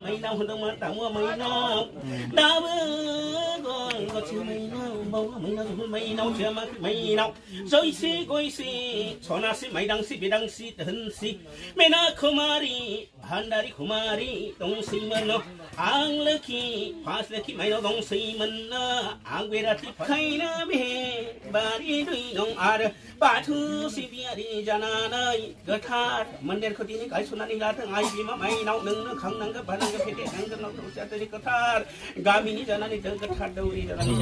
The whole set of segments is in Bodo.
Mày nào hơn đâu mà tao mua mày nào đã bơ có chứ mày nào bao mày nào chưa mà mày nào rồi xí coi xí cho na xí mày đang xí bị đang xí thân xí mày na kumari handari kumari dong xí mình nó ang lucky pass lucky mày nào dong xí mình nó ang về ra thì phải na bê bari đuôi nong ar ba thu xí bia đi jana này gật thắt mình đến khâu đi cái số này là thằng ai bị mà mày nào nâng nó không nâng cái bàn nâng cái phết nâng cái nó đâu sẽ tới gật thắt gami ni jana này tới gật thắt đâu đi jana này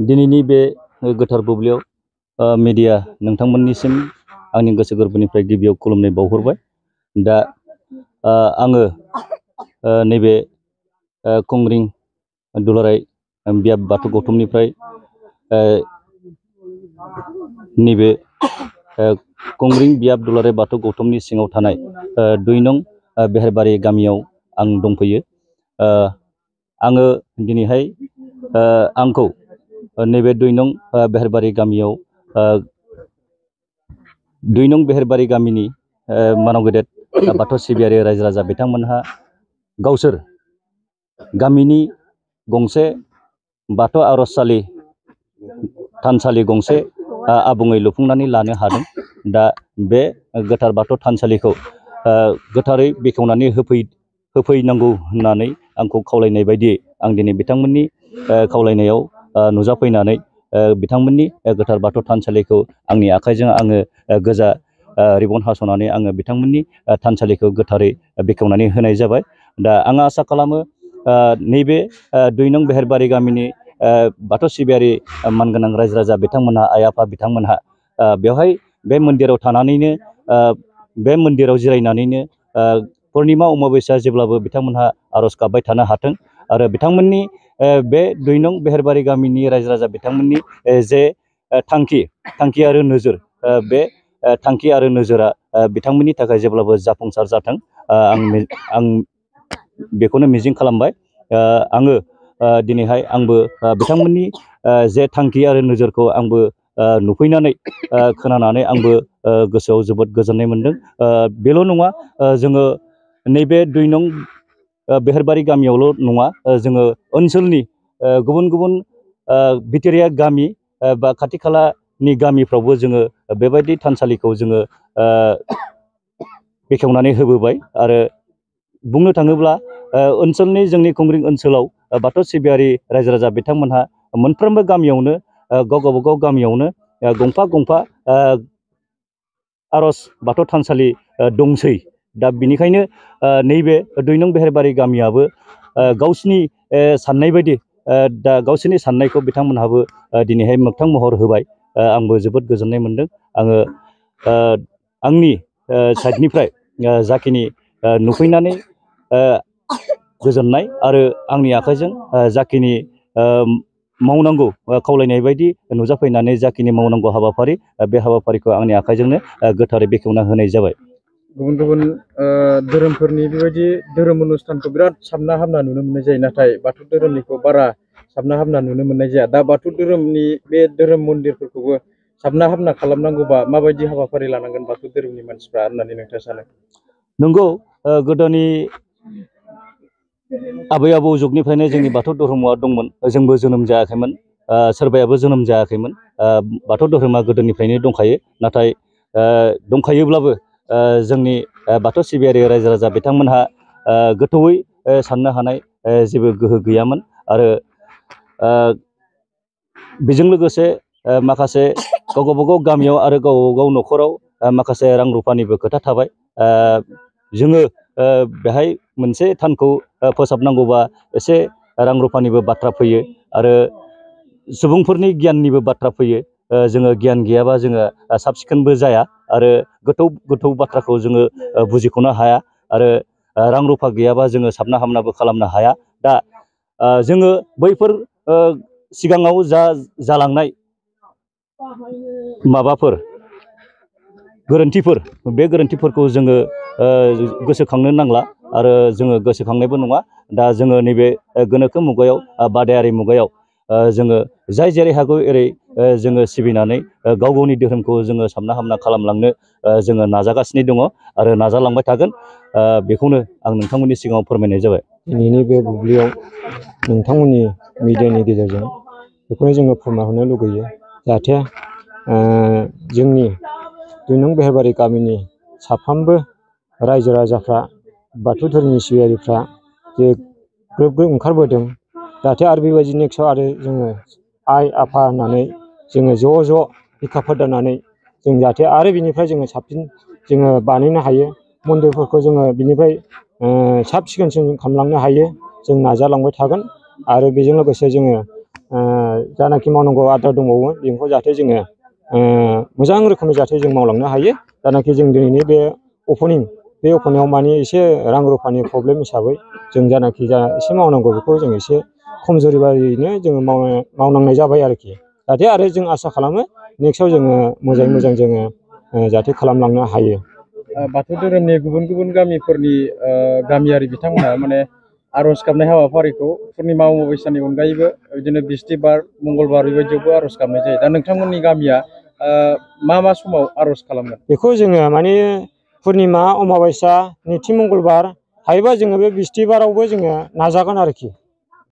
दिनैनि बे गोथार बुब्लियाव मीडिया नोंथांमोननिसिम आंनि गोसो गोरबोनिफ्राय गिबियाव खुलुमनाय बावहरबाय दा आङो नैबे कंग्रिं दुलाराय बियाब बाथौ गौथुमनिफ्राय नैबे कंग्रिं बियाब दुलाराय बाथौ गौथुमनि सिङाव थानाय 2 नं बेहेरबारि गामियाव आं दंफैयो आङो दिनैहाय आंखौ नैबे 2 नं बेहेरबारि गामियाव 2 नं बेहेरबारि गामिनि मानाव गेदेर बाथौ सिबियारि रायजो राजा बिथांमोनहा गावसोर गामिनि गंसे बाथौ आरजसालि थानसालि गंसे आबुङै लुफुंनानै लानो हादों दा बे गोथार बाथौ थानसालिखौ गोथारै बेखेवनानै होफैनांगौ होननानै आंखौ खावलायनाय बायदियै आं दिनै बिथांमोननि खावलायनायाव नुजाफैनानै बिथांमोननि गोथार बाथौ थानसालिखौ आंनि आखाइजों आङो गोजा रिबन हास'नानै आङो बिथांमोननि थानसालिखौ गोथारै बेखेवनानै होनाय जाबाय दा आं आसा खालामो नैबे 2 नं बेहेरबारि गामिनि बाथौ सिबियारि मानगोनां रायजो राजा बिथांमोनहा आइ आफा बिथांमोनहा बेवहाय बे मन्दिराव थानानैनो बे मन्दिराव जिरायनानैनो पुर्णिमा अमाबस्या जेब्लाबो बिथांमोनहा आरज गाबबाय थानो हाथों आरो बिथांमोननि बे 2 नं बेहेरबारि गामिनि रायजो राजा बिथांमोननि जे थांखि आरो नोजोर बे थांखि आरो नोजोरा बिथांमोननि थाखाय जेब्लाबो जाफुंसार जाथों आं बेखौनो मिजिं खालामबाय आङो दिनैहाय आंबो बिथांमोननि जे थांखि आरो नोजोरखौ आंबो नुफैनानै खोनानानै आंबो गोसोआव जोबोद गोजोननाय मोनदों बेल' नङा जोङो नैबे 2 नं बेहेरबारि गामियावल' नङा जोङो ओनसोलनि गुबुन गुबुन बिथोरिया गामि बा खाथि खालानि गामिफ्रावबो जोङो बेबायदि थानसालिखौ जोङो बेखेवनानै होबोबाय आरो बुंनो थाङोब्ला ओनसोलनि जोंनि कंग्रिं ओनसोलाव बाथौ सिबियारि रायजो राजा बिथांमोनहा मोनफ्रोमबो गामियावनो गावबा गाव गामियावनो गंफा गंफा आरज बाथौ थानसालि दंसै दा बिनिखायनो नैबे 2 नं बेहेरबारि गामियाबो गावसिनि साननाय बायदि दा गावसोरनि साननायखौ बिथांमोनहाबो दिनैहाय मोगथां महर होबाय आंबो जोबोद गोजोननाय मोनदों आङो आंनि साइडनिफ्राय जाखिनि नुफैनानै गोजोननाय आरो आंनि आखाइजों जाखिनि मावनांगौ खावलायनाय बायदि नुजाफैनानै जाखिनि मावनांगौ हाबाफारि बे हाबाफारिखौ आंनि आखाइजोंनो गोथारै बेखेवना होनाय जाबाय गुबुन गुबुन धोरोमफोरनि बेबायदि धोरोम अनुष्ठानखौ बिराद साबना हामना नुनो मोननाय जायो नाथाय बाथौ धोरोमनिखौ बारा साबना हामना नुनो मोननाय जाया दा बाथौ धोरोमनि बे धोरोम मन्दिरफोरखौबो साबना हामना खालामनांगौबा माबायदि हाबाफारि लानांगोन बाथौ धोरोमनि मानसिफ्रा होननानै नोंथाङा सानो नंगौ गोदोनि आबै आबौ जुगनिफ्रायनो जोंनि बाथौ धर्मआ दंमोन जोंबो जोनोम जायाखैमोन सोरबायाबो जोनोम जायाखैमोन बाथौ धोरोमा गोदोनिफ्रायनो दंखायो नाथाय दंखायोब्लाबो जोंनि बाथौ सिबियारि रायजो राजा बिथांमोनहा गोथौयै साननो हानाय जेबो गोहो गैयामोन आरो बेजों लोगोसे माखासे गावबा गाव गामियाव आरो गावबा गाव न'खराव माखासे रां रुफानिबो खोथा थाबाय। जोङो बेहाय मोनसे थानखौ फोसाबनांगौबा एसे रां रुफानिबो बाथ्रा फैयो आरो सुबुंफोरनि गियाननिबो बाथ्रा फैयो। जोङो गियान गैयाबा जोङो साब सिखोनबो जाया आरो गोथौ गोथौ बाथ्राखौ जोङो बुजिख'नो हाया आरो रां रुफा गैयाबा जोङो साबना हामनाबो खालामनो हाया। दा जोङो बैफोर सिगाङाव जालांनाय माबाफोर गोरोन्थिफोर, बे गोरोन्थिफोरखौ जोङो गोसोखांनो नांला आरो जोङो गोसोखांनायबो नङा। दा जोङो नैबे गोनोखो मुगायाव बादायारि मुगायाव जोङो जाय जेरै हागौ एरै जोङो सिबिनानै गाव गावनि धोरोमखौ जोङो साबना हामना खालामलांनो जोङो नाजागासिनो दङ आरो नाजालांबाय थागोन। बेखौनो आं नोंथांमोननि सिगाङाव फोरमायनाय जाबाय। दिनैनि बे बुब्लियाव नोंथांमोननि मिडियानि गेजेरजों बेखौनो जोङो फोरमायहरनो लुगैयो, जाहाथे जोंनि 2 नं बेहेरबारि गामिनि साफ्रोमबो रायजो राजाफ्रा, बाथौ धोरोमनि सिबियारिफ्रा जे ग्रोब ग्रोब ओंखारबोदों, जाहाथे आरो बेबायदि नेक्स्टआव आरो जोङो आइ आफा होननानै जोङो ज' ज' बिखा फोरदाननानै जों जाहाथे आरो बिनिफ्राय जोङो साबसिन जोङो बानायनो हायो, मन्दिरफोरखौ जोङो बिनिफ्राय साब सिखोनसिन खालामलांनो हायो, जों नाजालांबाय थागोन। आरो बेजों लोगोसे जोङो जानाखि मावनांगौ आद्रा दंबावो बेखौ जाहाथे जोङो मोजां रोखोमै जाहाथे जों मावलांनो हायो। जानाखि जों दिनैनि बे अपेनिंआव माने एसे रां रुफानि प्रब्लेम हिसाबै जों जानाखि एसे मावनांगौ बेखौ जों एसे खमजुरि बायदियैनो जोङो मावनांनाय जाबाय आरोखि। जाहाथे आरो जों आसा खालामो नेक्स्टआव जोङो मोजाङै मोजां जोङो जाहाथे खालामलांनो हायो। बाथौ धोरोमनि गुबुन गुबुन गामिफोरनि गामियारि बिथांमोनहा माने आर'ज गाबनाय हाबाफारिखौ पुर्निमा अमाबैसानि अनगायैबो बिदिनो बिस्थिबार मंगलबार बेबायदियावबो आर'ज गाबनाय जायो। दा नोंथांमोननि गामिया मा समाव आर'ज खालामगोन? बेखौ जोङो माने पुर्निमा अमाबैसा नैथि मंगलबार हायोबा जोङो बे बिस्थिबारावबो जोङो नाजागोन आरोखि।